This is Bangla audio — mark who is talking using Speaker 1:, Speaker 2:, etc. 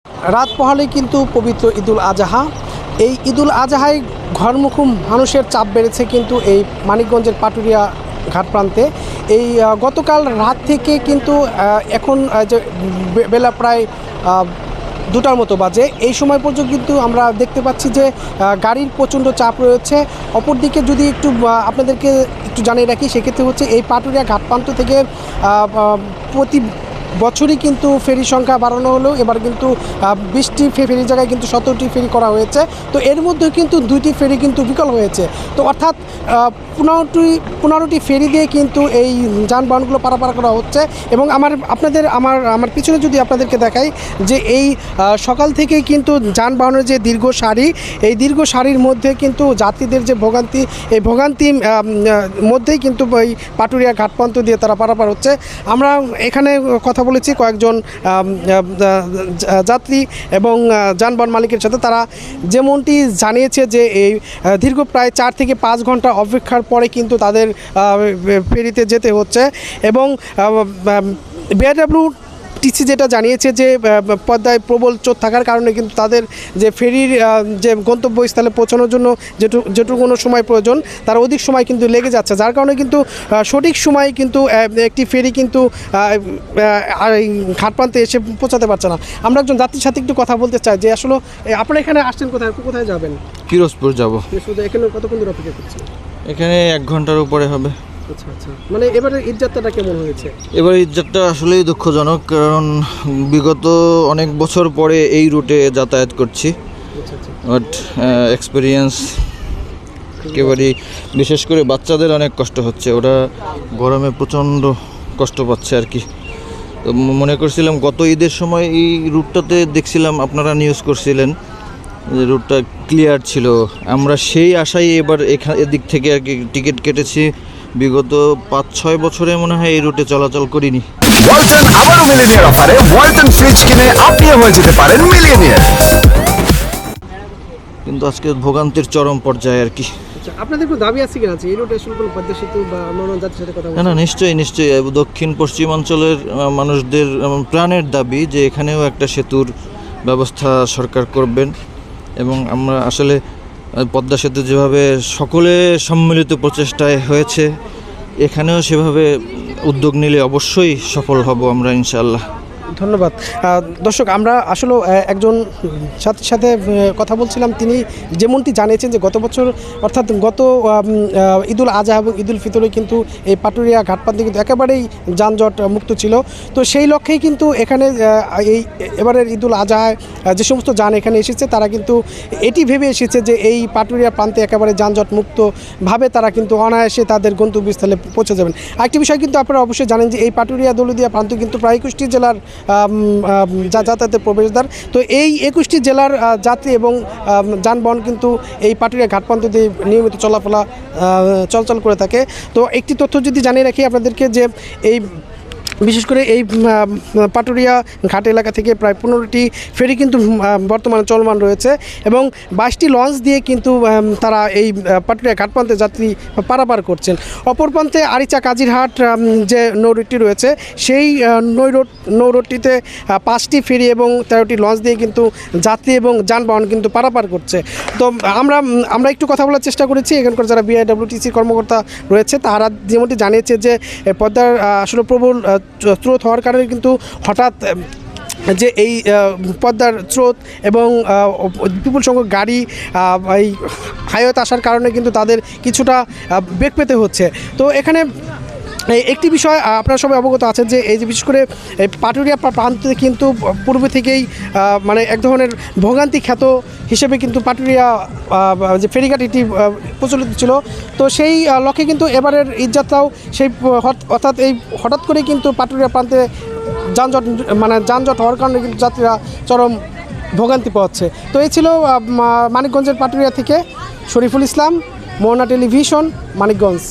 Speaker 1: রাত পোহালেই কিন্তু পবিত্র ঈদুল আজহা। এই ঈদুল আজহায় ঘরমুখী মানুষের চাপ বেড়েছে কিন্তু এই মানিকগঞ্জের পাটুরিয়া ঘাট প্রান্তে। এই গতকাল রাত থেকে কিন্তু এখন যে বেলা প্রায় 2টার মতো বাজে, এই সময় পর্যন্ত কিন্তু আমরা দেখতে পাচ্ছি যে গাড়ির প্রচণ্ড চাপ রয়েছে। অপরদিকে যদি একটু আপনাদেরকে একটু জানিয়ে রাখি, সেক্ষেত্রে হচ্ছে এই পাটুরিয়া ঘাট প্রান্ত থেকে প্রতি বছরই কিন্তু ফেরি সংখ্যা বাড়ানো হলেও এবার কিন্তু 20টি ফেরির জায়গায় কিন্তু 17টি ফেরি করা হয়েছে। তো এর মধ্যে কিন্তু 2টি ফেরি কিন্তু বিকল হয়েছে। তো অর্থাৎ 15টি ফেরি দিয়ে কিন্তু এই যানবাহনগুলো পারাপার করা হচ্ছে। এবং আমার পিছনে যদি আপনাদেরকে দেখাই যে এই সকাল থেকেই কিন্তু যানবাহনের যে দীর্ঘ সারি, এই দীর্ঘ সারির মধ্যে কিন্তু যাত্রীদের যে ভোগান্তি, এই ভোগান্তির মধ্যেই কিন্তু এই পাটুরিয়া ঘাটপ্রান্ত দিয়ে তারা পারাপার হচ্ছে। আমরা এখানে কথা বলেছি কয়েকজন যাত্রী এবং যানবাহন মালিকের সাথে। তারা যেমনটি জানিয়েছে যে এই দীর্ঘ প্রায় 4 থেকে 5 ঘন্টা অপেক্ষার পরে কিন্তু তাদের ফেরিতে যেতে হচ্ছে। এবং বিআরডব্লিউটিসি যেটা জানিয়েছে যে পদ্মায় প্রবল স্রোত থাকার কারণে কিন্তু তাদের যে ফেরির যে গন্তব্যস্থলে পৌঁছানোর জন্য যেটুকু সময় প্রয়োজন, তার অধিক সময় কিন্তু লেগে যাচ্ছে, যার কারণে কিন্তু সঠিক সময়ে কিন্তু একটি ফেরি কিন্তু ঘাটপ্রান্তে এসে পৌঁছাতে পারছে না। আমরা একজন যাত্রীর সাথে একটু কথা বলতে চাই যে আসলে আপনারা এখানে আসছেন কোথায় যাবেন?
Speaker 2: পিরোজপুর যাব।
Speaker 1: এখানে কতক্ষণ ধরে অপেক্ষা করছেন?
Speaker 2: এখানে 1 ঘন্টার উপরে হবে।
Speaker 1: আচ্ছা, মানে এবারে ঈদযাত্রাটা কেমন হয়েছে?
Speaker 2: এবার ঈদযাত্রা আসলেই দুঃখজনক, কারণ বিগত অনেক বছর পরে এই রুটে যাতায়াত করছি। বাট এক্সপিরিয়েন্স একেবারেই, বিশেষ করে বাচ্চাদের অনেক কষ্ট হচ্ছে, ওরা গরমে প্রচণ্ড কষ্ট পাচ্ছে আর কি। তো মনে করছিলাম গত ঈদের সময় এই রুটটাতে দেখছিলাম আপনারা নিউজ করছিলেন যে রুটটা ক্লিয়ার ছিল, আমরা সেই আশায় এবার এদিক থেকে আর কি টিকিট কেটেছি। বিগত 5-6 বছরে মনে হয় এই রুটে চলাচল করিনি।
Speaker 3: ওয়ালটন আবারও মিলিয়নিয়ার অফারে ওয়ালটন ফ্রিজ কিনে আপনিও হয়ে যেতে পারেন মিলিয়নিয়ার।
Speaker 2: কিন্তু আজকে ভোগান্তির চরম পর্যায়ে আর কি।
Speaker 1: আপনাদের কোনো দাবি আছে কিনা এই রুটে আসলে কোনো পদ্মা সেতু বা অন্যান্য জাতির সাথে কথা বলছেন?
Speaker 2: না, নিশ্চয়ই দক্ষিণ পশ্চিমাঞ্চলের মানুষদের প্রাণের দাবি যে এখানেও একটা সেতুর ব্যবস্থা সরকার করবেন। এবং আমরা আসলে পদ্মা সেতু যেভাবে সকলে সম্মিলিত প্রচেষ্টায় হয়েছে, এখানেও সেভাবে উদ্যোগ নিলে অবশ্যই সফল হব আমরা ইনশাআল্লাহ।
Speaker 1: ধন্যবাদ। দর্শক, আমরা আসলে একজন ছাত্রীর সাথে কথা বলছিলাম, তিনি যেমনটি জানিয়েছেন যে গত বছর অর্থাৎ গত ঈদুল আজহা এবং ঈদুল ফিতরে কিন্তু এই পাটুরিয়া ঘাটপ্রান্তে কিন্তু একেবারেই যানজট মুক্ত ছিল। তো সেই লক্ষ্যেই কিন্তু এখানে এই এবারের ঈদুল আজহায় যে সমস্ত যান এখানে এসেছে, তারা কিন্তু এটি ভেবে এসেছে যে এই পাটুরিয়া প্রান্তে একেবারে যানজট মুক্তভাবে তারা কিন্তু অনায়াসে তাদের গন্তব্যস্থলে পৌঁছে যাবেন। আরেকটি বিষয় কিন্তু আপনারা অবশ্যই জানেন যে এই পাটুরিয়া দৌলতদিয়া প্রান্ত কিন্তু প্রায় 21টি জেলার যাতায়াতের প্রবেশদ্বার। তো এই 21টি জেলার যাত্রী এবং যানবাহন কিন্তু এই পাটুরিয়া ঘাটপ্রান্ত দিয়ে নিয়মিত চলাচল করে থাকে। তো একটি তথ্য যদি জানিয়ে রাখি আপনাদেরকে যে এই বিশেষ করে এই পাটুরিয়া ঘাট এলাকা থেকে প্রায় 15টি ফেরি কিন্তু বর্তমানে চলমান রয়েছে এবং 22টি লঞ্চ দিয়ে কিন্তু তারা এই পাটুরিয়া ঘাটপ্রান্তে যাত্রী পারাপার করছেন। অপর প্রান্তে আরিচা কাজিরহাট যে নৌরুটটি রয়েছে, সেই নৌরুটটিতে 5টি ফেরি এবং 13টি লঞ্চ দিয়ে কিন্তু যাত্রী এবং যানবাহন কিন্তু পারাপার করছে। তো আমরা একটু কথা বলার চেষ্টা করেছি এখানকার যারা বিআইডব্লিউটিসি কর্মকর্তা রয়েছে, তারা যেমনটি জানিয়েছে যে পদ্মার আসলে প্রবল স্রোত হওয়ার কারণে কিন্তু হঠাৎ যে এই পদ্মার স্রোত এবং বিপুল সংখ্যক গাড়ি এই হাইওয়েতে আসার কারণে কিন্তু তাদের কিছুটা বেগ পেতে হচ্ছে। তো এখানে একটি বিষয় আপনারা সবাই অবগত আছেন যে এই যে বিশেষ করে পাটুরিয়া প্রান্তে কিন্তু পূর্বে থেকেই মানে এক ধরনের ভোগান্তি খ্যাত হিসেবে কিন্তু পাটুরিয়া যে ফেরিঘাট এটি প্রচলিত ছিল। তো সেই লক্ষ্যে কিন্তু এবারের ঈদযাত্রাও সেই অর্থাৎ এই হঠাৎ করে কিন্তু পাটুরিয়া প্রান্তে যানজট হওয়ার কারণে কিন্তু যাত্রীরা চরম ভোগান্তি পাচ্ছে। তো এই ছিল মানিকগঞ্জের পাটুরিয়া থেকে শরীফুল ইসলাম, মোহনা টেলিভিশন, মানিকগঞ্জ।